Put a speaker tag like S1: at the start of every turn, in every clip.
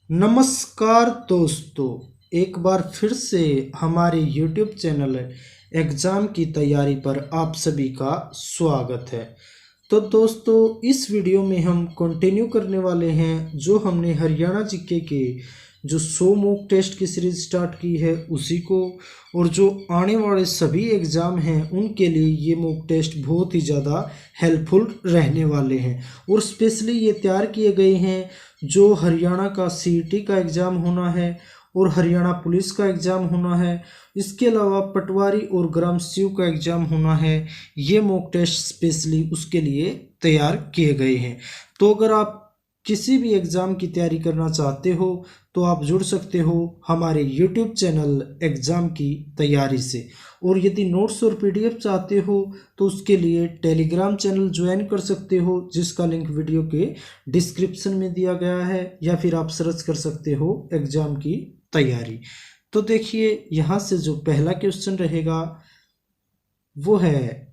S1: नमस्कार दोस्तों, एक बार फिर से हमारे YouTube चैनल एग्ज़ाम की तैयारी पर आप सभी का स्वागत है। तो दोस्तों, इस वीडियो में हम कंटिन्यू करने वाले हैं जो हमने हरियाणा जीके के जो 100 मॉक टेस्ट की सीरीज स्टार्ट की है उसी को, और जो आने वाले सभी एग्ज़ाम हैं उनके लिए ये मॉक टेस्ट बहुत ही ज़्यादा हेल्पफुल रहने वाले हैं। और स्पेशली ये तैयार किए गए हैं जो हरियाणा का सीईटी का एग्ज़ाम होना है और हरियाणा पुलिस का एग्ज़ाम होना है, इसके अलावा पटवारी और ग्राम सचिव का एग्ज़ाम होना है। ये मॉक टेस्ट स्पेशली उसके लिए तैयार किए गए हैं। तो अगर आप किसी भी एग्ज़ाम की तैयारी करना चाहते हो तो आप जुड़ सकते हो हमारे YouTube चैनल एग्ज़ाम की तैयारी से। और यदि नोट्स और PDF चाहते हो तो उसके लिए टेलीग्राम चैनल ज्वाइन कर सकते हो, जिसका लिंक वीडियो के डिस्क्रिप्शन में दिया गया है, या फिर आप सर्च कर सकते हो एग्ज़ाम की तैयारी। तो देखिए, यहाँ से जो पहला क्वेश्चन रहेगा वो है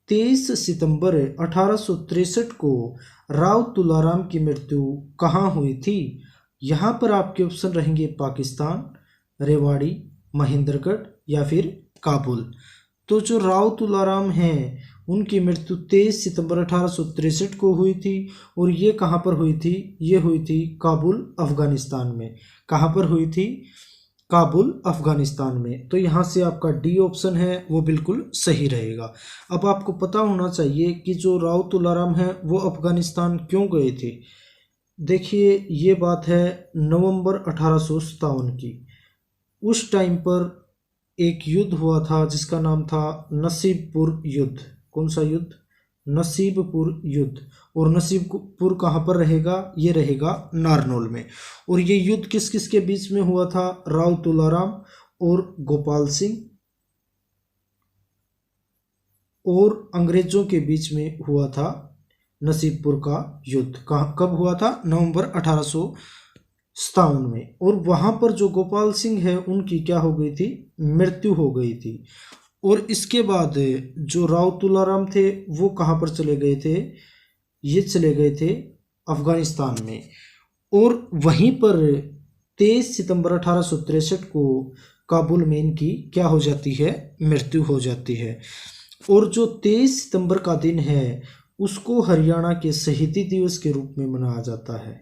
S1: 23 सितंबर 1863 को राव तुलाराम की मृत्यु कहाँ हुई थी। यहाँ पर आपके ऑप्शन रहेंगे पाकिस्तान, रेवाड़ी, महेंद्रगढ़ या फिर काबुल। तो जो राव तुलाराम हैं उनकी मृत्यु 23 सितंबर 1863 को हुई थी, और ये कहाँ पर हुई थी? ये हुई थी काबुल, अफगानिस्तान में। कहाँ पर हुई थी? काबुल, अफगानिस्तान में। तो यहाँ से आपका डी ऑप्शन है वो बिल्कुल सही रहेगा। अब आपको पता होना चाहिए कि जो राव तुलाराम हैं वो अफगानिस्तान क्यों गए थे। देखिए, ये बात है नवंबर 1857 की। उस टाइम पर एक युद्ध हुआ था जिसका नाम था नसीबपुर युद्ध। कौन सा युद्ध? नसीबपुर युद्ध। और नसीबपुर कहाँ पर रहेगा? ये रहेगा नारनौल में। और ये युद्ध किस किस के बीच में हुआ था? राव तुलाराम और गोपाल सिंह और अंग्रेजों के बीच में हुआ था नसीबपुर का युद्ध। कब हुआ था? नवंबर 1857 में। और वहां पर जो गोपाल सिंह है उनकी क्या हो गई थी? मृत्यु हो गई थी। और इसके बाद जो राव तुलाराम थे वो कहाँ पर चले गए थे? ये चले गए थे अफगानिस्तान में। और वहीं पर 23 सितंबर 1863 को काबुल में इनकी क्या हो जाती है? मृत्यु हो जाती है। और जो 23 सितंबर का दिन है उसको हरियाणा के शहीदी दिवस के रूप में मनाया जाता है।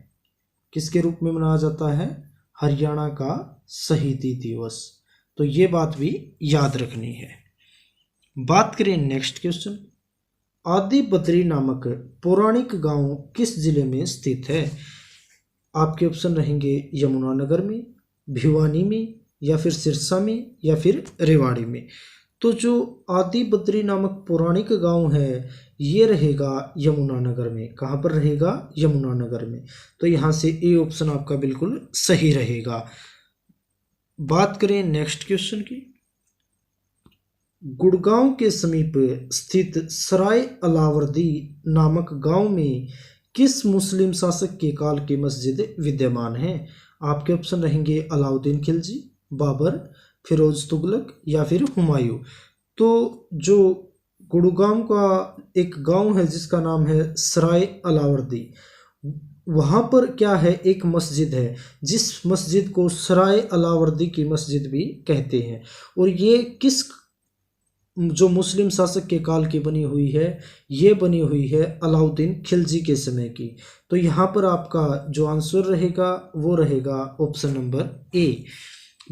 S1: किसके रूप में मनाया जाता है? हरियाणा का शहीदी दिवस। तो ये बात भी याद रखनी है। बात करें नेक्स्ट क्वेश्चन, आदि बद्री नामक पौराणिक गांव किस जिले में स्थित है। आपके ऑप्शन रहेंगे यमुनानगर में, भिवानी में, या फिर सिरसा में, या फिर रेवाड़ी में। तो जो आदि बद्री नामक पौराणिक गांव है ये रहेगा यमुनानगर में। कहाँ पर रहेगा? यमुनानगर में। तो यहाँ से ए ऑप्शन आपका बिल्कुल सही रहेगा। बात करें नेक्स्ट क्वेश्चन की, गुड़गांव के समीप स्थित सराय अलावर्दी नामक गांव में किस मुस्लिम शासक के काल की मस्जिद विद्यमान है। आपके ऑप्शन रहेंगे अलाउद्दीन खिलजी, बाबर, फिरोज तुगलक, या फिर हुमायूं। तो जो गुड़गांव का एक गांव है जिसका नाम है सराय अलावर्दी, वहाँ पर क्या है? एक मस्जिद है जिस मस्जिद को सराय अलावर्दी की मस्जिद भी कहते हैं। और ये किस जो मुस्लिम शासक के काल की बनी हुई है? ये बनी हुई है अलाउद्दीन खिलजी के समय की। तो यहाँ पर आपका जो आंसर रहेगा वो रहेगा ऑप्शन नंबर ए।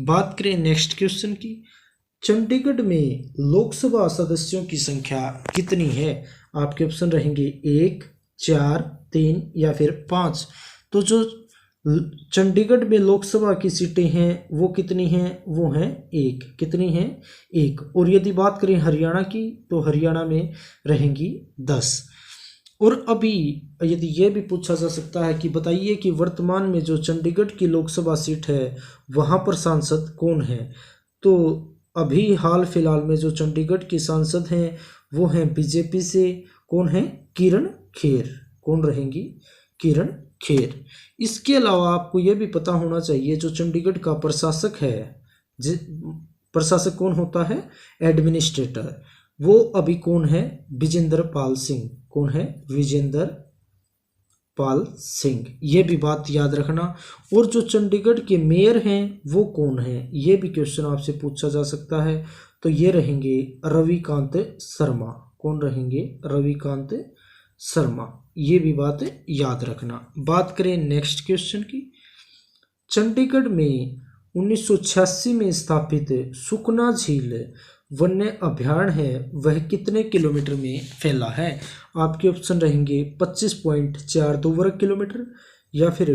S1: बात करें नेक्स्ट क्वेश्चन की, चंडीगढ़ में लोकसभा सदस्यों की संख्या कितनी है। आपके ऑप्शन रहेंगे 1, 4, 3 या फिर 5। तो जो चंडीगढ़ में लोकसभा की सीटें हैं वो कितनी हैं? वो हैं 1। कितनी हैं? 1। और यदि बात करें हरियाणा की तो हरियाणा में रहेंगी 10। और अभी यदि ये भी पूछा जा सकता है कि बताइए कि वर्तमान में जो चंडीगढ़ की लोकसभा सीट है वहाँ पर सांसद कौन है। तो अभी हाल फिलहाल में जो चंडीगढ़ की सांसद हैं वो हैं बीजेपी से। कौन है? किरण खेर। कौन रहेंगी? किरण खेर। इसके अलावा आपको यह भी पता होना चाहिए जो चंडीगढ़ का प्रशासक है, प्रशासक कौन होता है? एडमिनिस्ट्रेटर। वो अभी कौन है? विजेंद्र पाल सिंह। कौन है? विजेंद्र पाल सिंह, ये भी बात याद रखना। और जो चंडीगढ़ के मेयर हैं वो कौन हैं, ये भी क्वेश्चन आपसे पूछा जा सकता है। तो ये रहेंगे रविकांत शर्मा। कौन रहेंगे? रविकांत शर्मा, ये भी बात याद रखना। बात करें नेक्स्ट क्वेश्चन की। चंडीगढ़ में 1986 में स्थापित सुखना झील वन्य अभयारण्य है, वह कितने किलोमीटर में फैला है? आपके ऑप्शन रहेंगे 25.42 वर्ग किलोमीटर, या फिर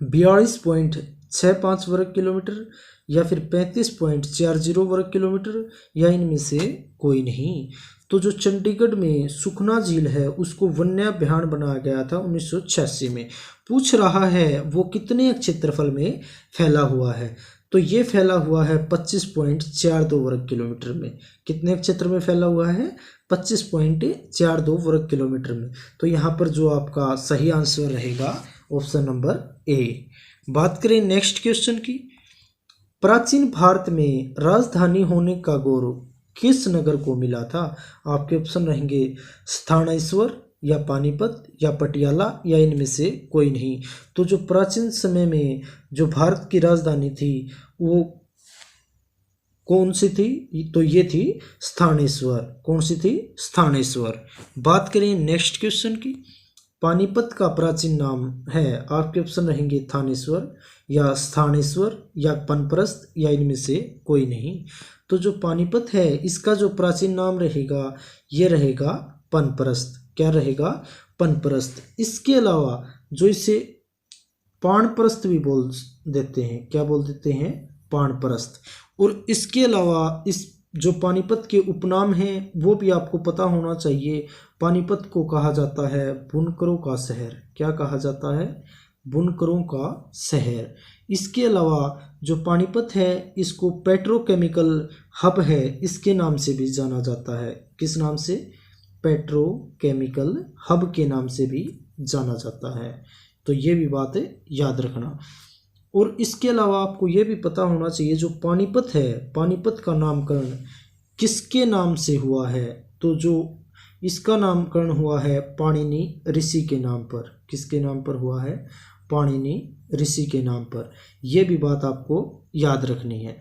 S1: 42.65 वर्ग किलोमीटर, या फिर 35.40 वर्ग किलोमीटर, या इनमें से कोई नहीं। तो जो चंडीगढ़ में सुखना झील है उसको वन्य अभयारण्य बनाया गया था 1986 में। पूछ रहा है वो कितने क्षेत्रफल में फैला हुआ है, तो ये फैला हुआ है 25.42 वर्ग किलोमीटर में। कितने क्षेत्र में फैला हुआ है? 25.42 वर्ग किलोमीटर में। तो यहाँ पर जो आपका सही आंसर रहेगा ऑप्शन नंबर ए। बात करें नेक्स्ट क्वेश्चन की। प्राचीन भारत में राजधानी होने का गौरव किस नगर को मिला था? आपके ऑप्शन रहेंगे स्थानेश्वर, या पानीपत, या पटियाला, या इनमें से कोई नहीं। तो जो प्राचीन समय में जो भारत की राजधानी थी वो कौन सी थी? तो ये थी स्थानेश्वर। कौन सी थी? स्थानेश्वर। बात करें नेक्स्ट क्वेश्चन की। पानीपत का प्राचीन नाम है, आपके ऑप्शन रहेंगे थानेश्वर, या स्थानेश्वर, या पनप्रस्थ, या इनमें से कोई नहीं। तो जो पानीपत है इसका जो प्राचीन नाम रहेगा ये रहेगा पनप्रस्थ। क्या रहेगा? पनप्रस्थ। इसके अलावा जो इसे पाणप्रस्थ भी बोल देते हैं, क्या बोल देते हैं? पाणप्रस्थ। और इसके अलावा इस जो पानीपत के उपनाम हैं वो भी आपको पता होना चाहिए। पानीपत को कहा जाता है बुनकरों का शहर। क्या कहा जाता है? बुनकरों का शहर। इसके अलावा जो पानीपत है इसको पेट्रोकेमिकल हब है इसके नाम से भी जाना जाता है। किस नाम से? पेट्रोकेमिकल हब के नाम से भी जाना जाता है। तो ये भी बात याद रखना। और इसके अलावा आपको ये भी पता होना चाहिए जो पानीपत है, पानीपत का नामकरण किसके नाम से हुआ है? तो जो इसका नामकरण हुआ है पाणिनि ऋषि के नाम पर। किसके नाम पर हुआ है? पाणिनि ऋषि के नाम पर। यह भी बात आपको याद रखनी है।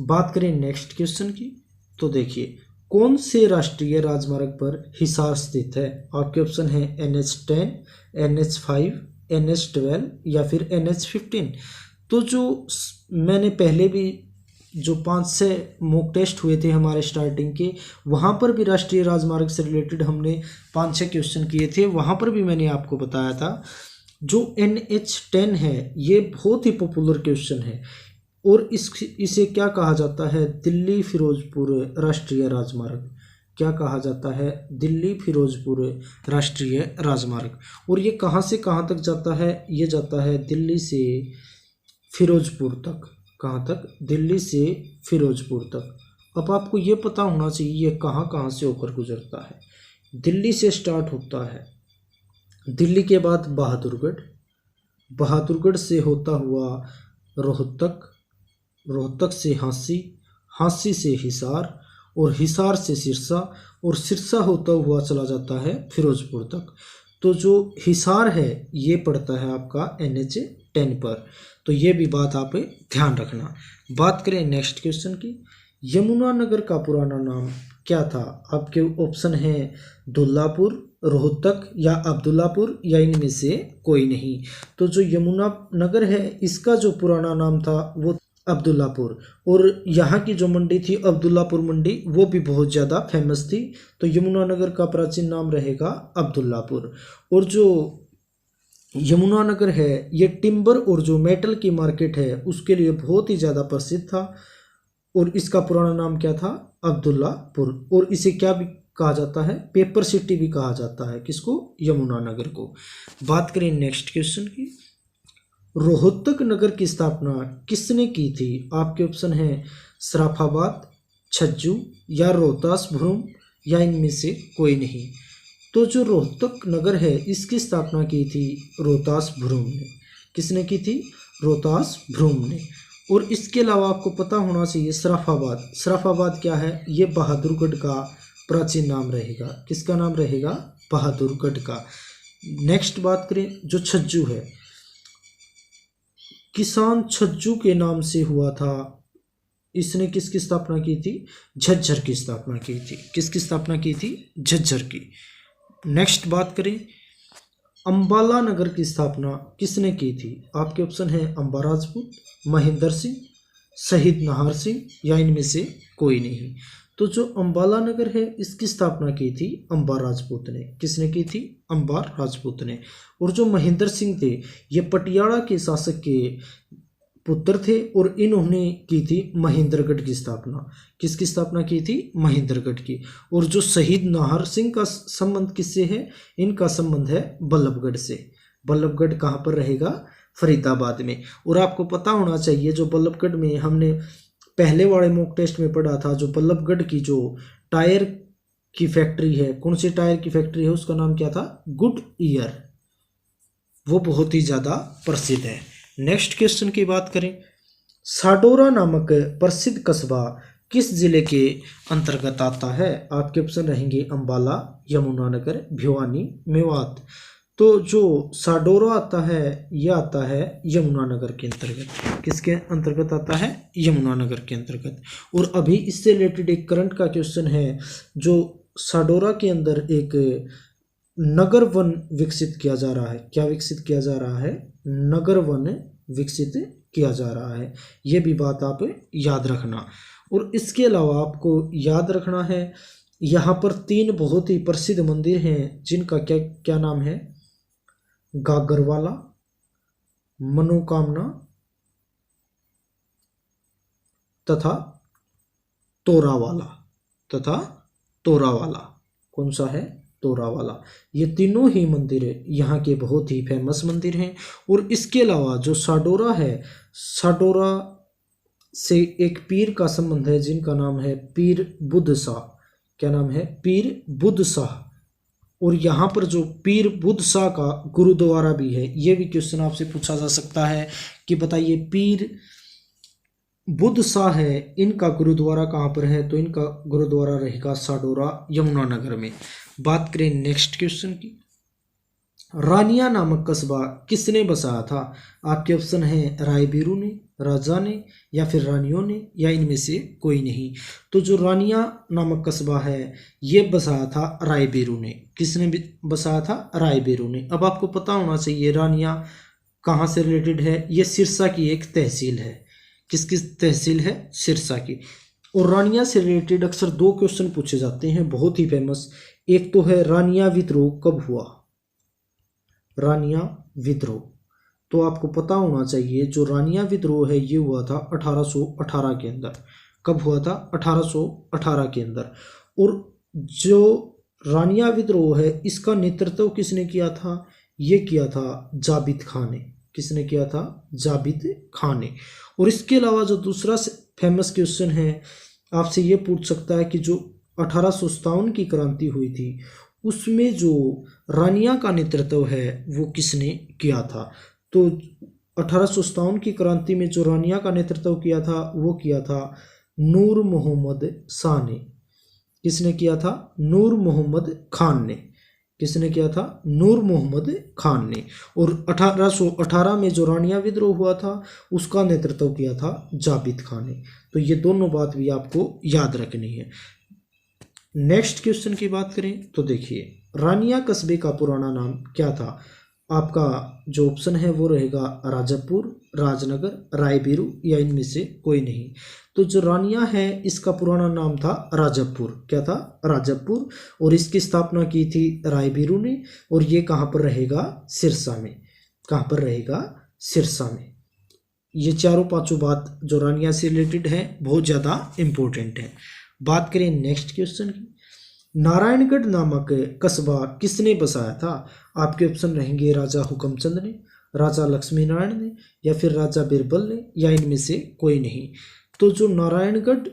S1: बात करें नेक्स्ट क्वेश्चन की, तो देखिए कौन से राष्ट्रीय राजमार्ग पर हिसार स्थित है? आपके ऑप्शन है NH10, NH5, NH12 या फिर NH15। तो जो मैंने पहले भी जो 5-6 मॉक टेस्ट हुए थे हमारे स्टार्टिंग के, वहाँ पर भी राष्ट्रीय राजमार्ग से रिलेटेड हमने 5-6 क्वेश्चन किए थे। वहाँ पर भी मैंने आपको बताया था जो NH10 है ये बहुत ही पॉपुलर क्वेश्चन है और इसे क्या कहा जाता है? दिल्ली फिरोजपुर राष्ट्रीय राजमार्ग। क्या कहा जाता है? दिल्ली फिरोजपुर राष्ट्रीय राजमार्ग। और ये कहाँ से कहाँ तक जाता है? ये जाता है दिल्ली से फिरोजपुर तक। कहाँ तक? दिल्ली से फिरोजपुर तक। अब आपको ये पता होना चाहिए ये कहाँ कहाँ से होकर गुजरता है। दिल्ली से स्टार्ट होता है, दिल्ली के बाद बहादुरगढ़, बहादुरगढ़ से होता हुआ रोहतक, रोहतक से हांसी, हांसी से हिसार और हिसार से सिरसा और सिरसा होता हुआ चला जाता है फिरोजपुर तक। तो जो हिसार है ये पड़ता है आपका NH10 पर। तो ये भी बात आप ध्यान रखना। बात करें नेक्स्ट क्वेश्चन की, यमुनानगर का पुराना नाम क्या था? आपके ऑप्शन हैं दुल्लापुर, रोहतक या अब्दुल्लापुर या इनमें से कोई नहीं। तो जो यमुनानगर है इसका जो पुराना नाम था वो अब्दुल्लापुर, और यहाँ की जो मंडी थी अब्दुल्लापुर मंडी वो भी बहुत ज़्यादा फेमस थी। तो यमुनानगर का प्राचीन नाम रहेगा अब्दुल्लापुर। और जो यमुनानगर है ये टिम्बर और जो मेटल की मार्केट है उसके लिए बहुत ही ज़्यादा प्रसिद्ध था और इसका पुराना नाम क्या था? अब्दुल्लापुर। और इसे क्या भी कहा जाता है? पेपर सिटी भी कहा जाता है। किसको? यमुनानगर को। बात करें नेक्स्ट क्वेश्चन की, रोहतक नगर की स्थापना किसने की थी? आपके ऑप्शन हैं सराफाबाद, छज्जू या रोहतास भ्रूम या इनमें से कोई नहीं। तो जो रोहतक नगर है इसकी स्थापना की थी रोहतास भ्रूम ने। किसने की थी? रोहतास भ्रूम ने। और इसके अलावा आपको पता होना चाहिए सराफाबाद, सराफाबाद क्या है? ये बहादुरगढ़ का प्राचीन नाम रहेगा। किसका नाम रहेगा? बहादुरगढ़ का। नेक्स्ट बात करें, जो छज्जू है, किसान छज्जू के नाम से हुआ था। इसने किसकी स्थापना की थी? झज्जर की स्थापना की थी। किसकी स्थापना की थी? झज्जर की। नेक्स्ट बात करें, अंबाला नगर की स्थापना किसने की थी? आपके ऑप्शन है अंबा राजपूत, महेंद्र सिंह, शहीद नाहर सिंह या इनमें से कोई नहीं। तो जो अंबाला नगर है इसकी स्थापना की थी अंबा राजपूत ने। किसने की थी? अंबा राजपूत ने। और जो महेंद्र सिंह थे ये पटियाला के शासक के पुत्र थे और इन्होंने की थी महेंद्रगढ़ की स्थापना। किसकी स्थापना की थी? महेंद्रगढ़ की। और जो शहीद नाहर सिंह का संबंध किससे है? इनका संबंध है बल्लभगढ़ से। बल्लभगढ़ कहाँ पर रहेगा? फरीदाबाद में। और आपको पता होना चाहिए जो बल्लभगढ़ में हमने पहले वाले मॉक टेस्ट में पढ़ा था, जो बल्लभगढ़ की जो टायर की फैक्ट्री है, कौन सी टायर की फैक्ट्री है, उसका नाम क्या था? Good year. वो बहुत ही ज़्यादा प्रसिद्ध है। नेक्स्ट क्वेश्चन की बात करें, साडोरा नामक प्रसिद्ध कस्बा किस जिले के अंतर्गत आता है? आपके ऑप्शन रहेंगे अंबाला, यमुनानगर, भिवानी, मेवात। तो जो साडोरा आता है यह आता है यमुनानगर के अंतर्गत। किसके अंतर्गत आता है? यमुनानगर के अंतर्गत। और अभी इससे रिलेटेड एक करंट का क्वेश्चन है, जो साडोरा के अंदर एक नगर वन विकसित किया जा रहा है। क्या विकसित किया जा रहा है? नगर वन विकसित किया जा रहा है। ये भी बात आप याद रखना। और इसके अलावा आपको याद रखना है, यहाँ पर 3 बहुत ही प्रसिद्ध मंदिर हैं जिनका क्या क्या नाम है? गागरवाला, मनोकामना तथा तोरावाला। कौन सा है? तोरावाला। ये तीनों ही मंदिर यहाँ के बहुत ही फेमस मंदिर हैं। और इसके अलावा जो साडोरा है, साडोरा से एक पीर का संबंध है जिनका नाम है पीर बुद्ध शाह। क्या नाम है? पीर बुद्ध शाह। और यहाँ पर जो पीर बुद्ध शाह का गुरुद्वारा भी है, ये भी क्वेश्चन आपसे पूछा जा सकता है कि बताइए पीर बुद्ध शाह है, इनका गुरुद्वारा कहाँ पर है? तो इनका गुरुद्वारा रहेगा साडोरा, यमुनानगर में। बात करें नेक्स्ट क्वेश्चन की, रानिया नामक कस्बा किसने बसाया था? आपके ऑप्शन है रायबीरू ने, राजा ने या फिर रानियों ने या इनमें से कोई नहीं। तो जो रानिया नामक कस्बा है ये बसाया था रायबीरू ने। किसने बसाया था? रायबीरू ने। अब आपको पता होना चाहिए रानिया कहाँ से रिलेटेड है? ये सिरसा की एक तहसील है। किसकी तहसील है? सिरसा की। और रानिया से रिलेटेड अक्सर 2 क्वेश्चन पूछे जाते हैं बहुत ही फेमस। एक तो है रानिया विद्रोह कब हुआ? रानिया विद्रोह। तो आपको पता होना चाहिए जो रानिया विद्रोह है ये हुआ था 1818 के अंदर। कब हुआ था? 1818 के अंदर। और जो रानिया विद्रोह है इसका नेतृत्व किसने किया था? ये किया था जाबित खान ने। किसने किया था? जाबित खान ने। और इसके अलावा जो दूसरा फेमस क्वेश्चन है आपसे ये पूछ सकता है कि जो 1857 की क्रांति हुई थी उसमें जो रानिया का नेतृत्व है वो किसने किया था? तो 1857 की क्रांति में जो रानिया का नेतृत्व किया था वो किया था नूर मोहम्मद शाह ने। किसने किया था? नूर मोहम्मद खान ने। किसने किया था? नूर मोहम्मद खान ने। और 1818 में जो रानिया विद्रोह हुआ था उसका नेतृत्व किया था जाबित खान ने। तो ये दोनों बात भी आपको याद रखनी है। नेक्स्ट क्वेश्चन की बात करें तो देखिए रानिया कस्बे का पुराना नाम क्या था? आपका जो ऑप्शन है वो रहेगा राजपुर, राजनगर, रायबीरू या इनमें से कोई नहीं। तो जो रानिया है इसका पुराना नाम था राजपुर। क्या था? राजपुर। और इसकी स्थापना की थी रायबीरू ने। और ये कहाँ पर रहेगा? सिरसा में। कहाँ पर रहेगा? सिरसा में। ये चारों पांचों बात जो रानिया से रिलेटेड है बहुत ज़्यादा इम्पोर्टेंट है। बात करें नेक्स्ट क्वेश्चन की, नारायणगढ़ नामक कस्बा किसने बसाया था? आपके ऑप्शन रहेंगे राजा हुकमचंद ने, राजा लक्ष्मी नारायण ने या फिर राजा बिरबल ने या इनमें से कोई नहीं। तो जो नारायणगढ़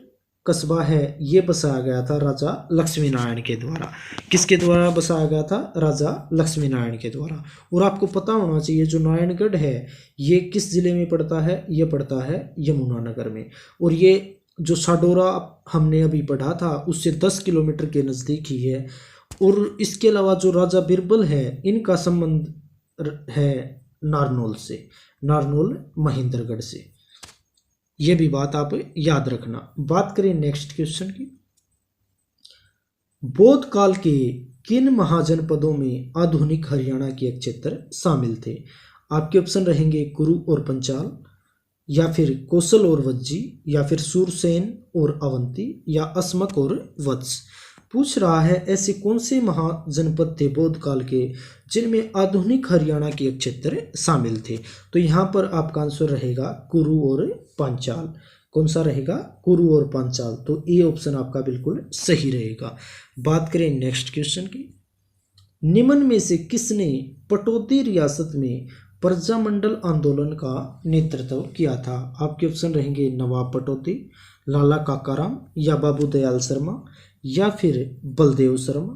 S1: कस्बा है ये बसाया गया था राजा लक्ष्मी नारायण के द्वारा। किसके द्वारा बसाया गया था? राजा लक्ष्मी नारायण के द्वारा। और आपको पता होना चाहिए जो नारायणगढ़ है ये किस जिले में पड़ता है? ये पड़ता है यमुनानगर में। और ये जो साडोरा हमने अभी पढ़ा था उससे 10 किलोमीटर के नज़दीक ही है। और इसके अलावा जो राजा बिरबल है इनका संबंध है नारनौल से, नारनौल महेंद्रगढ़ से। ये भी बात आप याद रखना। बात करें नेक्स्ट क्वेश्चन की, बौद्ध काल के किन महाजनपदों में आधुनिक हरियाणा के एक क्षेत्र शामिल थे? आपके ऑप्शन रहेंगे कुरु और पंचाल, या फिर कौशल और वज्जी, या फिर सूरसेन और अवंती, या अस्मक और वत्स। पूछ रहा है ऐसे कौन से महाजनपद थे बौद्ध काल के जिनमें आधुनिक हरियाणा के एक क्षेत्र शामिल थे? तो यहाँ पर आपका आंसर रहेगा कुरु और पांचाल। कौन सा रहेगा? कुरु और पांचाल। तो ए ऑप्शन आपका बिल्कुल सही रहेगा। बात करें नेक्स्ट क्वेश्चन की, निम्न में से किसने पटौदी रियासत में प्रजामंडल आंदोलन का नेतृत्व किया था? आपके ऑप्शन रहेंगे नवाब पटौदी, लाला काकाराम, या बाबू दयाल शर्मा, या फिर बलदेव शर्मा।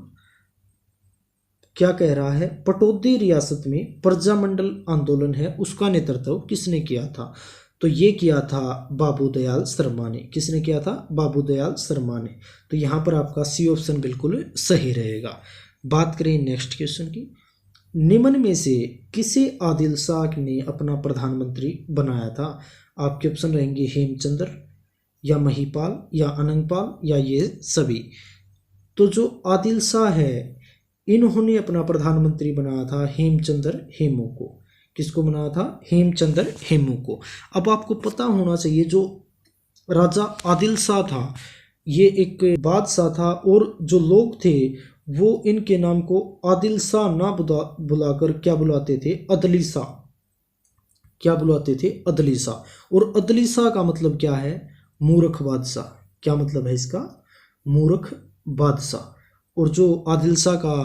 S1: क्या कह रहा है? पटौदी रियासत में प्रजामंडल आंदोलन है उसका नेतृत्व किसने किया था? तो ये किया था बाबू दयाल शर्मा ने। किसने किया था? बाबू दयाल शर्मा ने। तो यहाँ पर आपका सी ऑप्शन बिल्कुल सही रहेगा। बात करें नेक्स्ट क्वेश्चन की, निम्न में से किसे आदिल शाह ने अपना प्रधानमंत्री बनाया था? आपके ऑप्शन रहेंगे हेमचंद्र, या महिपाल, या अनंगपाल, या ये सभी। तो जो आदिल शाह है इन्होंने अपना प्रधानमंत्री बनाया था हेमचंद्र हेमू को। किसको बनाया था? हेमचंद्र हेमू को। अब आपको पता होना चाहिए जो राजा आदिल शाह था ये एक बादशाह था, और जो लोग थे वो इनके नाम को आदिल शाह ना बुलाकर क्या बुलाते थे? अदली शाह। क्या बुलाते थे? अदली शाह। और अदली शाह का मतलब क्या है? मूर्ख बादशाह। क्या मतलब है इसका? मूर्ख बादशाह। और जो आदिल शाह का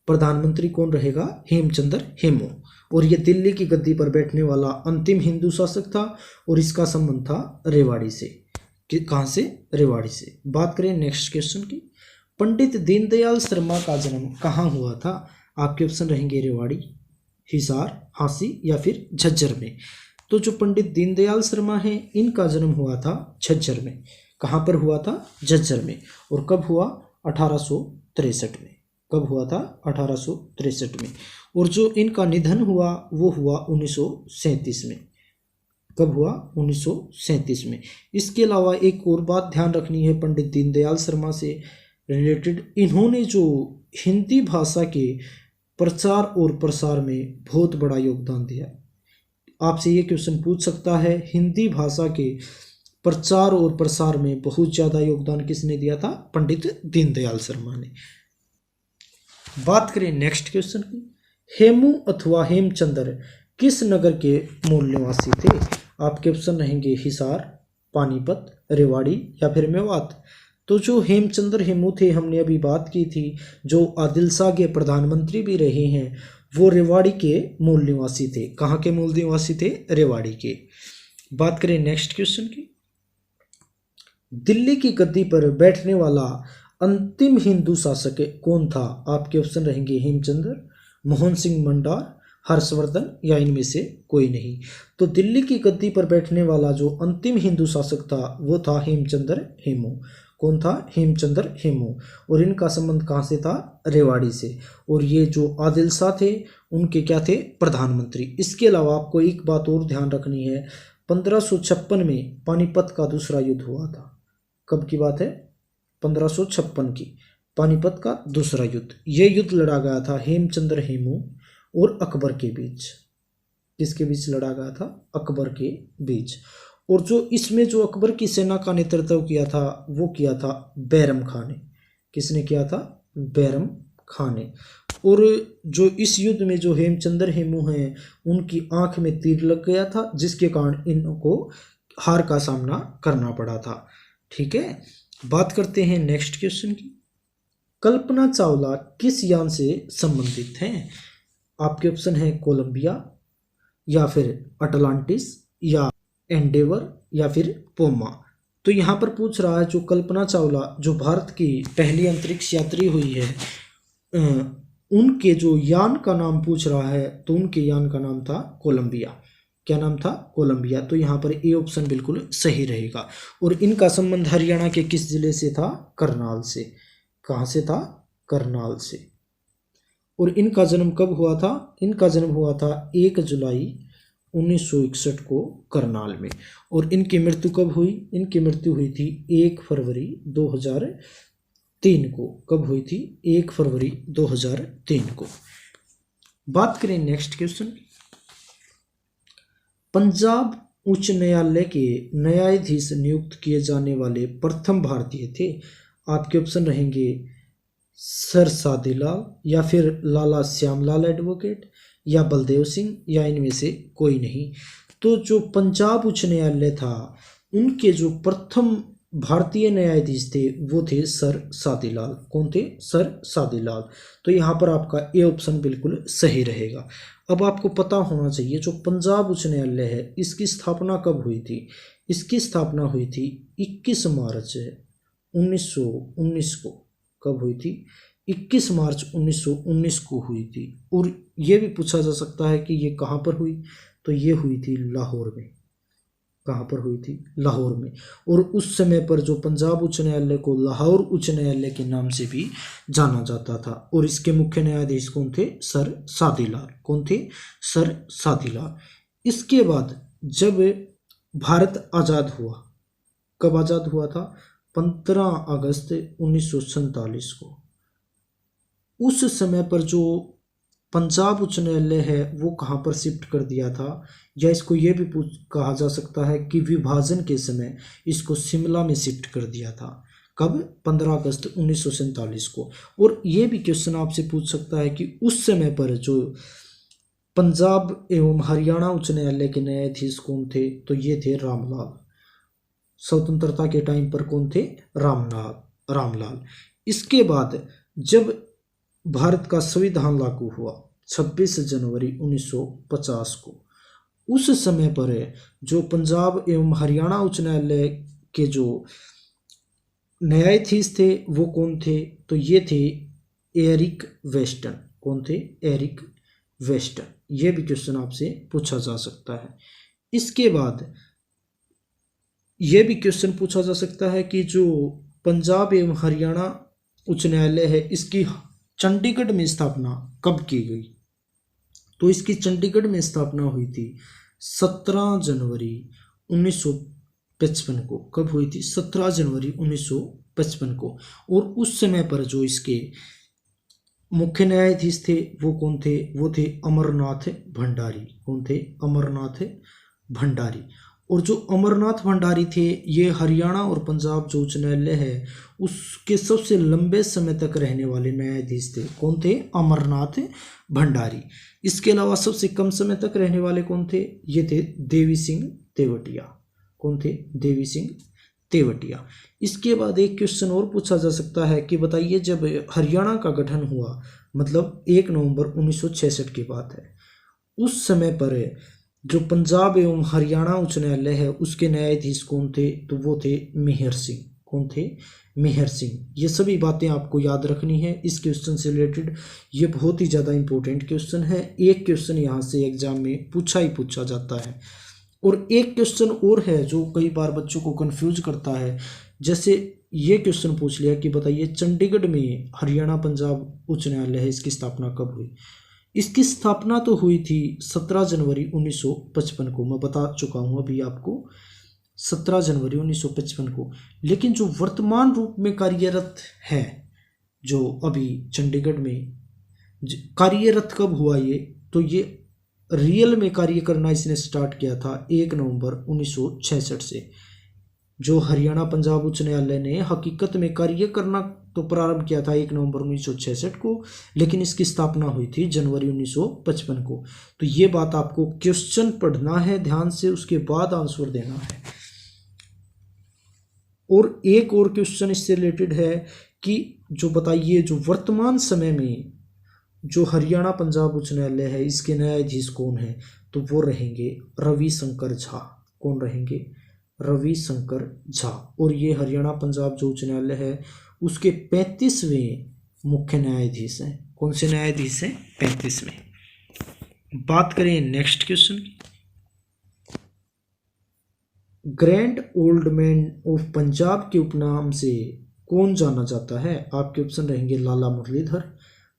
S1: प्रधानमंत्री कौन रहेगा? हेमचंद्र हेमू। और ये दिल्ली की गद्दी पर बैठने वाला अंतिम हिंदू शासक था, और इसका संबंध था रेवाड़ी से। कहाँ से? रेवाड़ी से। बात करें नेक्स्ट क्वेश्चन की, पंडित दीनदयाल शर्मा का जन्म कहाँ हुआ था? आपके ऑप्शन रहेंगे रेवाड़ी, हिसार, हांसी, या फिर झज्जर में। तो जो पंडित दीनदयाल शर्मा हैं इनका जन्म हुआ था झज्जर में। कहाँ पर हुआ था? झज्जर में। और कब हुआ? 1863 में। कब हुआ था? 1863 में। और जो इनका निधन हुआ वो हुआ 1937 में। कब हुआ? 1937 में। इसके अलावा एक और बात ध्यान रखनी है पंडित दीनदयाल शर्मा से रिलेटेड, इन्होंने जो हिंदी भाषा के प्रचार और प्रसार में बहुत बड़ा योगदान दिया। आपसे ये क्वेश्चन पूछ सकता है, हिंदी भाषा के प्रचार और प्रसार में बहुत ज़्यादा योगदान किसने दिया था? पंडित दीनदयाल शर्मा ने। बात करें नेक्स्ट क्वेश्चन की, हेमू अथवा हेमचंद्र किस नगर के मूल निवासी थे? आपके ऑप्शन रहेंगे हिसार, पानीपत, रेवाड़ी, या फिर मेवात। तो जो हेमचंद्र हेमू थे हमने अभी बात की थी, जो आदिल शाह के प्रधानमंत्री भी रहे हैं, वो रेवाड़ी के मूल निवासी थे। कहाँ के मूल निवासी थे? रेवाड़ी के। बात करें नेक्स्ट क्वेश्चन की, दिल्ली की गद्दी पर बैठने वाला अंतिम हिंदू शासक कौन था? आपके ऑप्शन रहेंगे हेमचंद्र, मोहन सिंह मंडार, हर्षवर्धन, या इनमें से कोई नहीं। तो दिल्ली की गद्दी पर बैठने वाला जो अंतिम हिंदू शासक था वो था हेमचंद्र हेमू। कौन था? हेमचंद्र हेमू। और इनका संबंध कहाँ से था? रेवाड़ी से। और ये जो आदिल शाह थे उनके क्या थे? प्रधानमंत्री। इसके अलावा आपको एक बात और ध्यान रखनी है, 1556 में पानीपत का दूसरा युद्ध हुआ था। कब की बात है? 1556 की, पानीपत का दूसरा युद्ध। ये युद्ध लड़ा गया था हेमचंद्र हेमू और अकबर के बीच। किसके बीच लड़ा गया था? अकबर के बीच। और जो इसमें जो अकबर की सेना का नेतृत्व किया था वो किया था बैरम खान ने। किसने किया था? बैरम खान ने। और जो इस युद्ध में जो हेमचंद्र हेमू हैं उनकी आंख में तीर लग गया था, जिसके कारण इनको हार का सामना करना पड़ा था। ठीक है, बात करते हैं नेक्स्ट क्वेश्चन की, कल्पना चावला किस यान से संबंधित हैं? आपके ऑप्शन है कोलंबिया, या फिर अटलांटिस, या एंडेवर, या फिर पोमा। तो यहाँ पर पूछ रहा है जो कल्पना चावला जो भारत की पहली अंतरिक्ष यात्री हुई है, उनके जो यान का नाम पूछ रहा है, तो उनके यान का नाम था कोलंबिया। क्या नाम था? कोलंबिया। तो यहाँ पर ए ऑप्शन बिल्कुल सही रहेगा। और इनका संबंध हरियाणा के किस जिले से था? करनाल से। कहाँ से था? करनाल से। और इनका जन्म कब हुआ था? इनका जन्म हुआ था 1 जुलाई 1961 को करनाल में। और इनकी मृत्यु कब हुई? इनकी मृत्यु हुई थी 1 फरवरी 2003 को। कब हुई थी? 1 फरवरी 2003 को। बात करें नेक्स्ट क्वेश्चन। पंजाब उच्च न्यायालय के न्यायाधीश नियुक्त किए जाने वाले प्रथम भारतीय थे। आपके ऑप्शन रहेंगे सर सादीलाल, या फिर लाला श्यामलाल एडवोकेट, या बलदेव सिंह, या इनमें से कोई नहीं। तो जो पंजाब उच्च न्यायालय था उनके जो प्रथम भारतीय न्यायाधीश थे वो थे सर सादीलाल। कौन थे? सर सादीलाल। तो यहाँ पर आपका ए ऑप्शन बिल्कुल सही रहेगा। अब आपको पता होना चाहिए जो पंजाब उच्च न्यायालय है इसकी स्थापना कब हुई थी? इसकी स्थापना हुई थी 21 मार्च 1919 को। कब हुई थी? 21 मार्च 1919 को हुई थी। और ये भी पूछा जा सकता है कि ये कहाँ पर हुई? तो ये हुई थी लाहौर में। कहाँ पर हुई थी? लाहौर में। और उस समय पर जो पंजाब उच्च न्यायालय को लाहौर उच्च न्यायालय के नाम से भी जाना जाता था। और इसके मुख्य न्यायाधीश कौन थे? सर सादीलाल। कौन थे? सर सादीलाल। इसके बाद जब भारत आज़ाद हुआ, कब आज़ाद हुआ था? 15 अगस्त 1947 को। उस समय पर जो पंजाब उच्च न्यायालय है वो कहाँ पर शिफ्ट कर दिया था? या इसको ये भी कहा जा सकता है कि विभाजन के समय इसको शिमला में शिफ्ट कर दिया था। कब? 15 अगस्त 1947 को। और ये भी क्वेश्चन आपसे पूछ सकता है कि उस समय पर जो पंजाब एवं हरियाणा उच्च न्यायालय के न्यायाधीश कौन थे? तो ये थे रामलाल। स्वतंत्रता के टाइम पर कौन थे? रामलाल। इसके बाद जब भारत का संविधान लागू हुआ 26 जनवरी 1950 को, उस समय पर जो पंजाब एवं हरियाणा उच्च न्यायालय के जो न्यायाधीश थे वो कौन थे? तो ये थे एरिक वेस्टन। कौन थे? Eric Weston. ये भी क्वेश्चन आपसे पूछा जा सकता है। इसके बाद ये भी क्वेश्चन पूछा जा सकता है कि जो पंजाब एवं हरियाणा उच्च न्यायालय है इसकी चंडीगढ़ में स्थापना कब की गई? तो इसकी चंडीगढ़ में स्थापना हुई थी 17 जनवरी 1955 को। कब हुई थी? 17 जनवरी 1955 को। और उस समय पर जो इसके मुख्य न्यायाधीश थे वो कौन थे? वो थे अमरनाथ भंडारी। कौन थे? अमरनाथ भंडारी। और जो अमरनाथ भंडारी थे ये हरियाणा और पंजाब जो उच्च न्यायालय है उसके सबसे लंबे समय तक रहने वाले न्यायाधीश थे। कौन थे? अमरनाथ भंडारी। इसके अलावा सबसे कम समय तक रहने वाले कौन थे? ये थे देवी सिंह तेवतिया। कौन थे? देवी सिंह तेवतिया। इसके बाद एक क्वेश्चन और पूछा जा सकता है कि बताइए जब हरियाणा का गठन हुआ, मतलब 1 नवंबर 1966 की बात है, उस समय पर जो पंजाब एवं हरियाणा उच्च न्यायालय है उसके न्यायाधीश कौन थे? तो वो थे मेहर सिंह। कौन थे? मेहर सिंह। ये सभी बातें आपको याद रखनी है इस क्वेश्चन से रिलेटेड। ये बहुत ही ज़्यादा इंपॉर्टेंट क्वेश्चन है। एक क्वेश्चन यहाँ से एग्जाम में पूछा जाता है। और एक क्वेश्चन और है जो कई बार बच्चों को कंफ्यूज करता है। जैसे ये क्वेश्चन पूछ लिया कि बताइए चंडीगढ़ में हरियाणा पंजाब उच्च न्यायालय है इसकी स्थापना कब हुई? इसकी स्थापना तो हुई थी 17 जनवरी 1955 को। मैं बता चुका हूँ अभी आपको 17 जनवरी 1955 को। लेकिन जो वर्तमान रूप में कार्यरत है जो अभी चंडीगढ़ में कार्यरत कब हुआ ये? तो ये रियल में कार्य करना इसने स्टार्ट किया था 1 नवंबर 1966 से। जो हरियाणा पंजाब उच्च न्यायालय ने हकीकत में कार्य करना तो प्रारंभ किया था 1 नवंबर 1966 को, लेकिन इसकी स्थापना हुई थी जनवरी 1955 को। तो ये बात आपको क्वेश्चन पढ़ना है ध्यान से, उसके बाद आंसर देना है। और एक और क्वेश्चन इससे रिलेटेड है कि जो बताइए जो वर्तमान समय में जो हरियाणा पंजाब उच्च न्यायालय है इसके न्यायाधीश कौन है? तो वो रहेंगे रविशंकर झा। कौन रहेंगे? रविशंकर झा। और ये हरियाणा पंजाब जो उच्च न्यायालय है उसके 35वें मुख्य न्यायाधीश हैं। कौन से न्यायाधीश हैं? 35वें। बात करें next question. Grand old man of Punjab के उपनाम से कौन जाना जाता है? आपके ऑप्शन रहेंगे लाला मुरलीधर,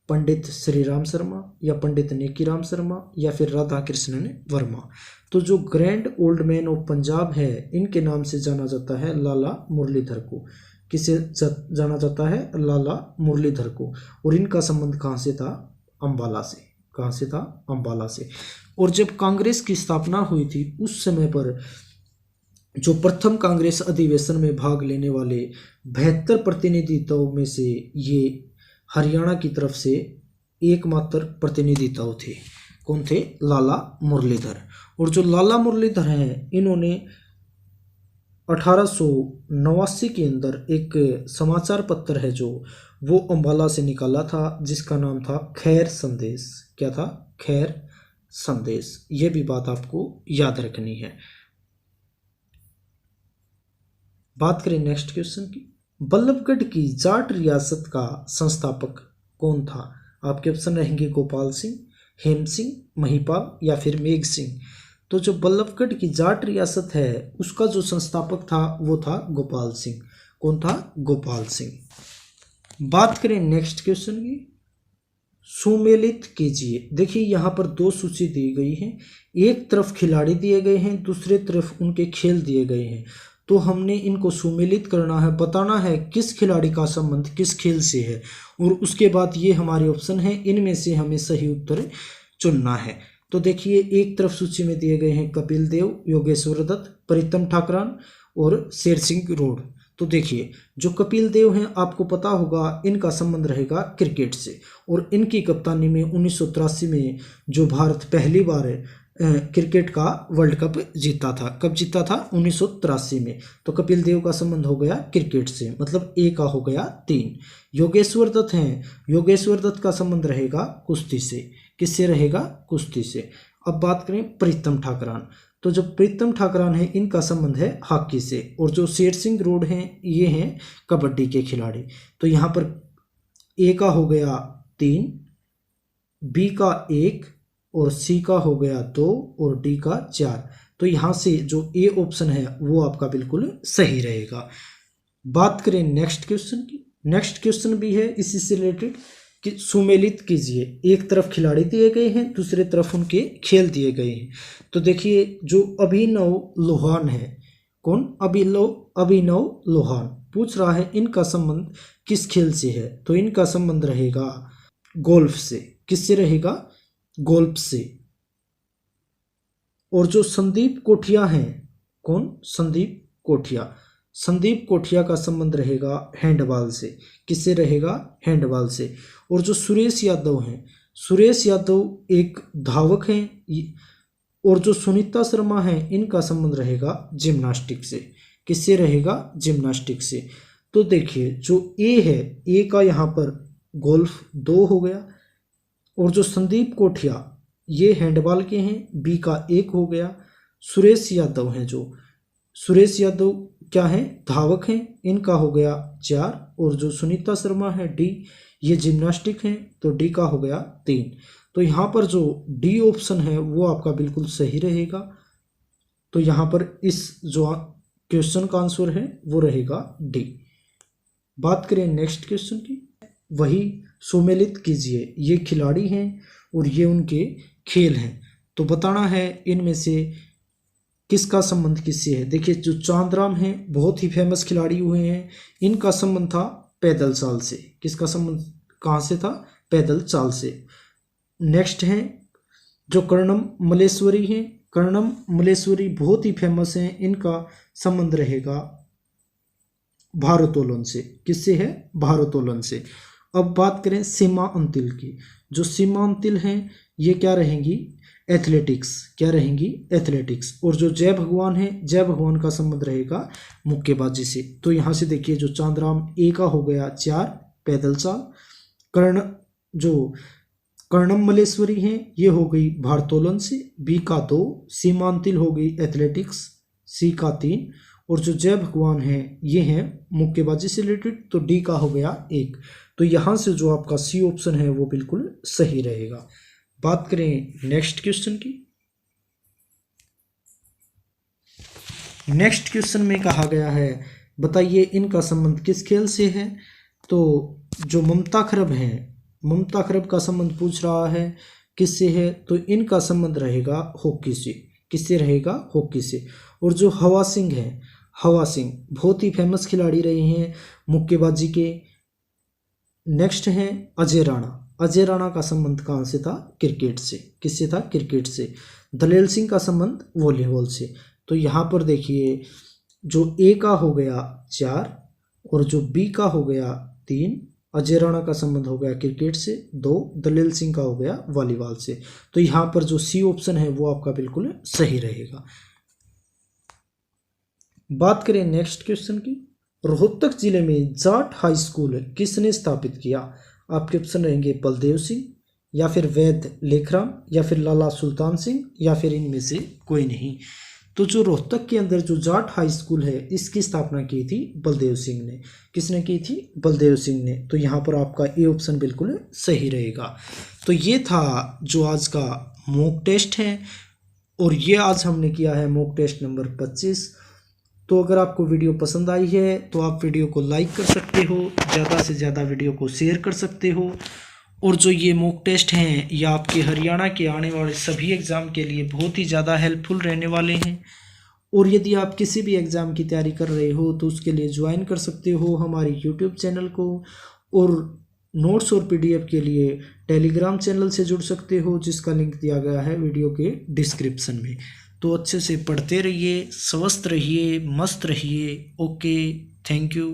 S1: पंडित श्री राम शर्मा, या पंडित नेकीराम शर्मा, या फिर राधा कृष्णन वर्मा। तो जो grand old man of Punjab है, इनके नाम से जाना जाता है लाला मुरलीधर को। किसे जाना जाता है? लाला मुरलीधर को। और इनका संबंध कहाँ से था? अंबाला से। कहाँ से था? अंबाला से। और जब कांग्रेस की स्थापना हुई थी उस समय पर जो प्रथम कांग्रेस अधिवेशन में भाग लेने वाले 72 प्रतिनिधित्वों में से ये हरियाणा की तरफ से एकमात्र प्रतिनिधित्व थे। कौन थे? लाला मुरलीधर। और जो लाला मुरलीधर हैं, इन्होंने 1889 के अंदर एक समाचार पत्र है जो वो अंबाला से निकाला था, जिसका नाम था खैर संदेश। क्या था? खैर संदेश। ये भी बात आपको याद रखनी है। बात करें नेक्स्ट क्वेश्चन की। बल्लभगढ़ की जाट रियासत का संस्थापक कौन था? आपके ऑप्शन रहेंगे गोपाल सिंह, हेम सिंह, महिपाल, या फिर मेघ सिंह। तो जो बल्लभगढ़ की जाट रियासत है उसका जो संस्थापक था वो था गोपाल सिंह। कौन था? गोपाल सिंह। बात करें नेक्स्ट क्वेश्चन की। सुमेलित कीजिए। देखिए यहाँ पर दो सूची दी गई है, एक तरफ खिलाड़ी दिए गए हैं, दूसरे तरफ उनके खेल दिए गए हैं। तो हमने इनको सुमेलित करना है, बताना है किस खिलाड़ी का संबंध किस खेल से है, और उसके बाद ये हमारे ऑप्शन है, इनमें से हमें सही उत्तर चुनना है। तो देखिए एक तरफ सूची में दिए गए हैं कपिल देव, योगेश्वर दत्त, प्रीतम ठाकरान और शेर सिंह रोड। तो देखिए जो कपिल देव हैं, आपको पता होगा इनका संबंध रहेगा क्रिकेट से, और इनकी कप्तानी में 1983 में जो भारत पहली बार क्रिकेट का वर्ल्ड कप जीता था। कब जीता था? 1983 में। तो कपिल देव का संबंध हो गया क्रिकेट से, मतलब ए का हो गया 3। योगेश्वर दत्त हैं, योगेश्वर दत्त का संबंध रहेगा कुश्ती से। किससे रहेगा? कुश्ती से। अब बात करें प्रीतम ठाकरान, तो जो प्रीतम ठाकरान है इनका संबंध है हॉकी से। और जो शेर सिंह रोड हैं ये हैं कबड्डी के खिलाड़ी। तो यहाँ पर ए का हो गया 3, बी का 1, और सी का हो गया 2, और डी का 4। तो यहाँ से जो ए ऑप्शन है वो आपका बिल्कुल सही रहेगा। बात करें नेक्स्ट क्वेश्चन की। नेक्स्ट क्वेश्चन भी है इसी से रिलेटेड कि सुमेलित कीजिए। एक तरफ खिलाड़ी दिए गए हैं, दूसरे तरफ उनके खेल दिए गए हैं। तो देखिए जो अभिनव लोहान है, कौन? अभिनव लोहान पूछ रहा है इनका संबंध किस खेल से है? तो इनका संबंध रहेगा गोल्फ से। किससे रहेगा? गोल्फ से। और जो संदीप कोठिया हैं, कौन? संदीप कोठिया। संदीप कोठिया का संबंध रहेगा हैंडबॉल से। किससे रहेगा? हैंडबॉल से। और जो सुरेश यादव हैं, सुरेश यादव एक धावक हैं। और जो सुनीता शर्मा हैं इनका संबंध रहेगा जिम्नास्टिक से। किससे रहेगा? जिम्नास्टिक से। तो देखिए जो ए है, ए का यहाँ पर गोल्फ 2 हो गया, और जो संदीप कोठिया ये हैंडबॉल के हैं, बी का 1 हो गया। सुरेश यादव हैं, जो सुरेश यादव क्या है? धावक हैं, इनका हो गया 4। और जो सुनीता शर्मा है डी, ये जिम्नास्टिक हैं, तो डी का हो गया 3। तो यहाँ पर जो डी ऑप्शन है वो आपका बिल्कुल सही रहेगा। तो यहाँ पर इस जो क्वेश्चन का आंसर है वो रहेगा डी। बात करें नेक्स्ट क्वेश्चन की। वही सुमेलित कीजिए। ये खिलाड़ी हैं और ये उनके खेल हैं, तो बताना है इनमें से किसका संबंध किससे है। देखिए जो चांदराम हैं बहुत ही फेमस खिलाड़ी हुए हैं, इनका संबंध था पैदल चाल से। किसका संबंध कहाँ से था? पैदल चाल से। नेक्स्ट हैं जो कर्णम मल्लेश्वरी हैं, कर्णम मल्लेश्वरी बहुत ही फेमस हैं, इनका संबंध रहेगा भारोत्तोलन से। किससे है? भारोत्तोलन से। अब बात करें सीमा अंतिल की। जो सीमा अंतिल हैं ये क्या रहेंगी? एथलेटिक्स। क्या रहेंगी? एथलेटिक्स। और जो जय भगवान है, जय भगवान का संबंध रहेगा मुक्केबाजी से। तो यहाँ से देखिए जो चांदराम ए का हो गया 4 पैदल चाल, जो कर्णम मल्लेश्वरी हैं ये हो गई भारोत्तोलन से, बी का 2, सीमांतिल हो गई एथलेटिक्स, सी का 3, और जो जय भगवान हैं ये हैं मुक्केबाजी से रिलेटेड, तो डी का हो गया 1। तो यहाँ से जो आपका सी ऑप्शन है वो बिल्कुल सही रहेगा। बात करें नेक्स्ट क्वेश्चन की। नेक्स्ट क्वेश्चन में कहा गया है बताइए इनका संबंध किस खेल से है। तो जो ममता खरब हैं, ममता खरब का संबंध पूछ रहा है किससे है, तो इनका संबंध रहेगा हॉकी से। किससे रहेगा? हॉकी से। और जो हवा सिंह है, हवा सिंह बहुत ही फेमस खिलाड़ी रहे हैं मुक्केबाजी के। नेक्स्ट है अजय राणा। अजय राणा का संबंध कहाँ से था? क्रिकेट से। किससे था? क्रिकेट से। दलेल सिंह का संबंध वॉलीबॉल से। तो यहाँ पर देखिए जो ए का हो गया 4 और जो बी का हो गया 3, अजय राणा का संबंध हो गया क्रिकेट से 2, दलेल सिंह का हो गया वॉलीबॉल से। तो यहाँ पर जो सी ऑप्शन है वो आपका बिल्कुल सही रहेगा। बात करें नेक्स्ट क्वेश्चन की। रोहतक जिले में जाट हाई स्कूल किसने स्थापित किया? आपके ऑप्शन रहेंगे बलदेव सिंह, या फिर वैद लेखराम, या फिर लाला सुल्तान सिंह, या फिर इनमें से कोई नहीं। तो जो रोहतक के अंदर जो जाट हाई स्कूल है इसकी स्थापना की थी बलदेव सिंह ने। किसने की थी? बलदेव सिंह ने। तो यहाँ पर आपका ए ऑप्शन बिल्कुल सही रहेगा। तो ये था जो आज का मॉक टेस्ट है, और ये आज हमने किया है मॉक टेस्ट नंबर 25। तो अगर आपको वीडियो पसंद आई है तो आप वीडियो को लाइक कर सकते हो, ज़्यादा से ज़्यादा वीडियो को शेयर कर सकते हो। और जो ये मॉक टेस्ट हैं ये आपके हरियाणा के आने वाले सभी एग्ज़ाम के लिए बहुत ही ज़्यादा हेल्पफुल रहने वाले हैं। और यदि आप किसी भी एग्ज़ाम की तैयारी कर रहे हो तो उसके लिए ज्वाइन कर सकते हो हमारे यूट्यूब चैनल को, और नोट्स और पीडीएफ के लिए टेलीग्राम चैनल से जुड़ सकते हो जिसका लिंक दिया गया है वीडियो के डिस्क्रिप्शन में। तो अच्छे से पढ़ते रहिए, स्वस्थ रहिए, मस्त रहिए। Okay, thank you.